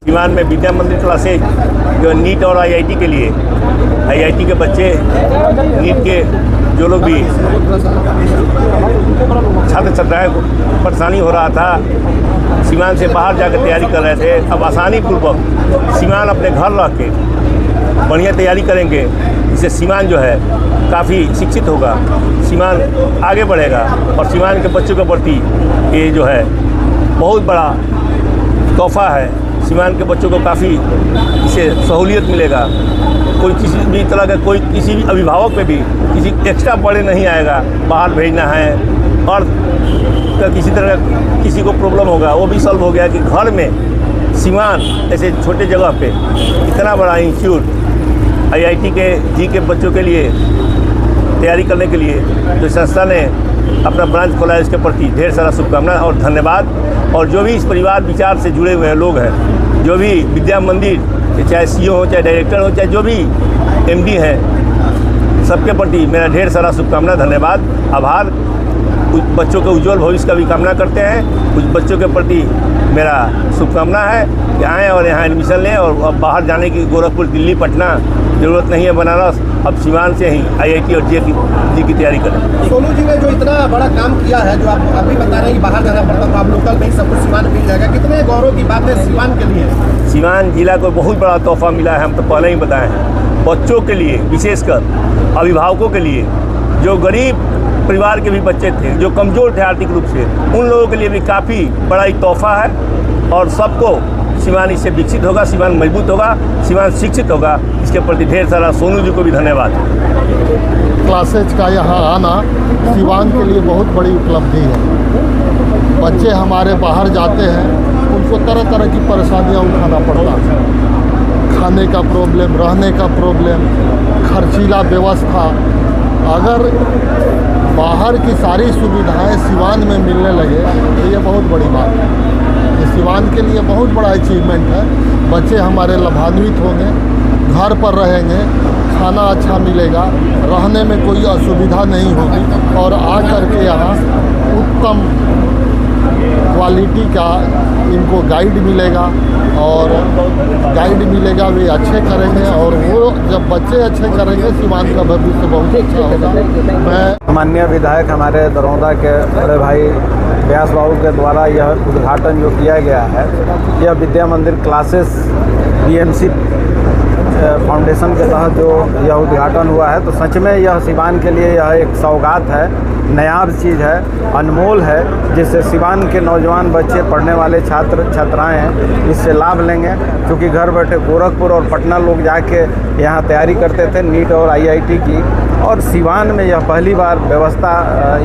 सीवान में विद्या मंदिर क्लासेज जो नीट और आईआईटी के लिए, आईआईटी के बच्चे, नीट के जो लोग भी छात्र छात्राएँ को परेशानी हो रहा था, सीवान से बाहर जाकर तैयारी कर रहे थे, अब आसानी पूर्वक सीवान अपने घर रह के बढ़िया तैयारी करेंगे। इससे सीवान जो है काफ़ी शिक्षित होगा, सीवान आगे बढ़ेगा और सीवान के बच्चों के प्रति ये जो है बहुत बड़ा तोहफा है। सीवान के बच्चों को काफ़ी इससे सहूलियत मिलेगा। कोई किसी भी तरह का कोई किसी भी अभिभावक पे भी किसी एक्स्ट्रा बड़े नहीं आएगा, बाहर भेजना है और किसी तरह का किसी को प्रॉब्लम होगा वो भी सॉल्व हो गया कि घर में सीवान ऐसे छोटे जगह पे इतना बड़ा इंस्टीट्यूट आईआईटी के जी के बच्चों के लिए तैयारी करने के लिए जो संस्था ने अपना ब्रांच खोला है, इसके प्रति ढेर सारा शुभकामनाएं और धन्यवाद। और जो भी इस परिवार विचार से जुड़े हुए लोग हैं, जो भी विद्या मंदिर चाहे सीईओ हो, चाहे डायरेक्टर हो, चाहे जो भी एमडी हैं, सबके प्रति मेरा ढेर सारा शुभकामना, धन्यवाद, आभार। कुछ बच्चों के उज्जवल भविष्य का भी कामना करते हैं। कुछ बच्चों के प्रति मेरा शुभकामना है कि आएँ और यहाँ एडमिशन लें और अब बाहर जाने की गोरखपुर, दिल्ली, पटना ज़रूरत नहीं है, बनारस, अब सीवान से ही आईआईटी और जी की तैयारी करें। सोनू जी ने जो इतना बड़ा काम किया है, जो आप अभी बता रहे हैं कि बाहर जाना पड़ता तो आप लोकल में ही सब कुछ सीवान मिल जाएगा, कितने गौरव की बात है सीवान के लिए। सीवान जिला को बहुत बड़ा तोहफा मिला है, हम तो पहले ही बताए हैं। बच्चों के लिए, विशेषकर अभिभावकों के लिए, जो गरीब परिवार के भी बच्चे थे, जो कमज़ोर थे आर्थिक रूप से, उन लोगों के लिए भी काफ़ी बड़ा एक तोहफा है और सबको सीवान इससे विकसित होगा, सीवान मजबूत होगा, सीवान शिक्षित होगा। इसके प्रति ढेर सारा सोनू जी को भी धन्यवाद। क्लासेज का यहाँ आना सीवान के लिए बहुत बड़ी उपलब्धि है। बच्चे हमारे बाहर जाते हैं, उनको तरह तरह की परेशानियाँ उठाना पड़ता है, खाने का प्रॉब्लम, रहने का प्रॉब्लम, खर्चीला व्यवस्था। अगर बाहर की सारी सुविधाएं सीवान में मिलने लगे तो ये बहुत बड़ी बात है। ये सीवान के लिए बहुत बड़ा अचीवमेंट है। बच्चे हमारे लाभान्वित होंगे, घर पर रहेंगे, खाना अच्छा मिलेगा, रहने में कोई असुविधा नहीं होगी और आकर के यहाँ उत्तम क्वालिटी का इनको गाइड मिलेगा और गाइड मिलेगा, वे अच्छे करेंगे और वो जब बच्चे अच्छे करेंगे सीवान का भविष्य बहुत अच्छा होगा। मैं माननीय विधायक हमारे दरौंदा के बड़े भाई व्यास बाबू के द्वारा यह उद्घाटन जो किया गया है, यह विद्या मंदिर क्लासेस बीएमसी फाउंडेशन के तहत जो यह उद्घाटन हुआ है, तो सच में यह सीवान के लिए यह एक सौगात है, नायाब चीज़ है, अनमोल है, जिससे सीवान के नौजवान बच्चे, पढ़ने वाले छात्र छात्राएं हैं, इससे लाभ लेंगे। क्योंकि घर बैठे गोरखपुर और पटना लोग जाके यहाँ तैयारी करते थे नीट और आईआईटी की, और सीवान में यह पहली बार व्यवस्था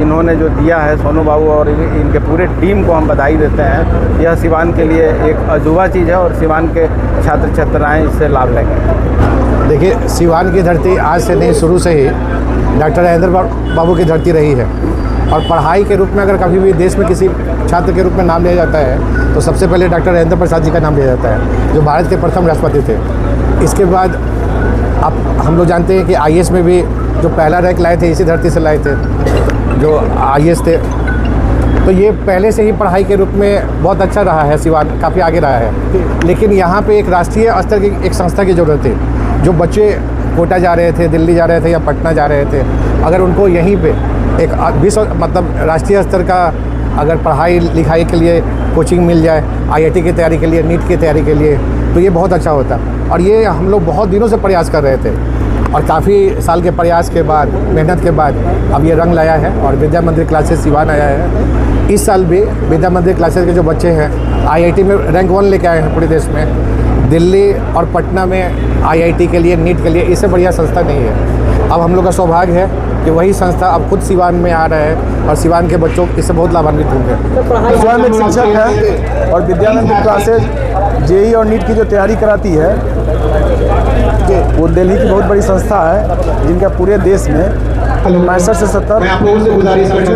इन्होंने जो दिया है, सोनू बाबू और इनके पूरे टीम को हम बधाई देते हैं। यह सीवान के लिए एक अजूबा चीज़ है और सीवान के छात्र छात्राएँ इससे लाभ लेंगे। देखिए, सीवान की धरती आज से नहीं, शुरू से ही डॉक्टर राजेंद्र बाबू की धरती रही है और पढ़ाई के रूप में अगर कभी भी देश में किसी छात्र के रूप में नाम लिया जाता है तो सबसे पहले डॉक्टर राजेंद्र प्रसाद जी का नाम लिया जाता है, जो भारत के प्रथम राष्ट्रपति थे। इसके बाद अब हम लोग जानते हैं कि आईएएस में भी जो पहला रैंक लाए थे इसी धरती से लाए थे, जो आईएएस थे। तो ये पहले से ही पढ़ाई के रूप में बहुत अच्छा रहा है, सीवान काफ़ी आगे रहा है। लेकिन यहाँ पे एक राष्ट्रीय स्तर की एक संस्था की ज़रूरत थी। जो बच्चे कोटा जा रहे थे, दिल्ली जा रहे थे या पटना जा रहे थे, अगर उनको यहीं पे एक विश्व मतलब राष्ट्रीय स्तर का अगर पढ़ाई लिखाई के लिए कोचिंग मिल जाए, आईआईटी की तैयारी के लिए, नीट की तैयारी के लिए, तो ये बहुत अच्छा होता। और ये हम लोग बहुत दिनों से प्रयास कर रहे थे और काफ़ी साल के प्रयास के बाद, मेहनत के बाद अब ये रंग लाया है और विद्या मंदिर क्लासेस सीवान आया है। इस साल भी विद्या मंदिर क्लासेस के जो बच्चे हैं आईआईटी में रैंक 1 लेके आए हैं पूरे देश में। दिल्ली और पटना में आईआईटी के लिए, नीट के लिए इससे बढ़िया संस्था नहीं है। अब हम लोग का सौभाग्य है कि वही संस्था अब खुद सीवान में आ रहा है और सीवान के बच्चों इससे बहुत लाभान्वित होंगे। सीवान में शिक्षक है और विद्या मंदिर क्लासेज जेईई और नीट की जो तैयारी कराती है, वो दिल्ली की बहुत बड़ी संस्था है, जिनका पूरे देश में 65 से 70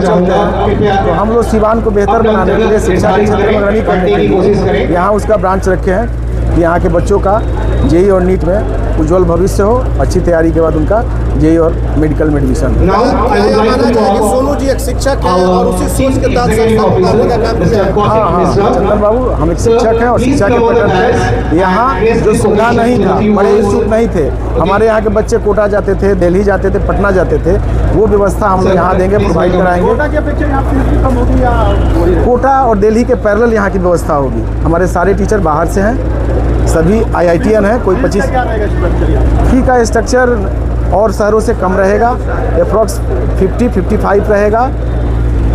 चलते हैं। तो हम लोग सीवान को बेहतर बनाने के लिए, शिक्षा के क्षेत्र में अग्रणी करने के लिए यहाँ उसका ब्रांच रखे हैं कि यहाँ के बच्चों का जेईई और नीट में उज्जवल भविष्य हो, अच्छी तैयारी के बाद उनका जेई और मेडिकल में एडमिशन। क्या यह माना जाए कि सोनू जी एक शिक्षक है और उसी सोच के तहत संस्था को करने का काम किया है? हाँ, चंदन बाबू हम एक शिक्षक हैं और शिक्षा के पैटर्न है। यहाँ जो सुविधा नहीं था, बड़े इंस्टीट्यूट नहीं थे, हमारे यहाँ के बच्चे कोटा जाते थे, दिल्ली जाते थे, पटना जाते थे, वो व्यवस्था हम लोग यहाँ देंगे, प्रोवाइड कराएंगे। कोटा की अपेक्षा यहाँ फीस भी कम होगी या कोटा और दिल्ली के पैरेलल यहाँ की व्यवस्था होगी। हमारे सारे टीचर बाहर से हैं, सभी IITian हैं, कोई 25 फी का स्ट्रक्चर और शहरों से कम रहेगा, अप्रॉक्स 50-55 रहेगा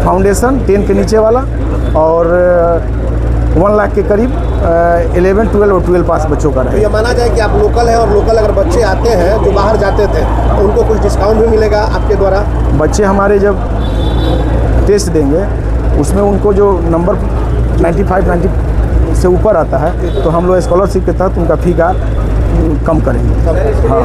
फाउंडेशन 10 के नीचे वाला, और 1 लाख के करीब 11, 12 और 12 पास बच्चों का तो रहेगा। ये माना जाए कि आप लोकल है और लोकल अगर बच्चे आते हैं जो बाहर जाते थे तो उनको कुछ डिस्काउंट भी मिलेगा आपके द्वारा? बच्चे हमारे जब टेस्ट देंगे उसमें उनको जो नंबर 95-90 से ऊपर आता है तो हम लोग स्कॉलरशिप के तहत उनका फ़ी का कम करेंगे। हाँ।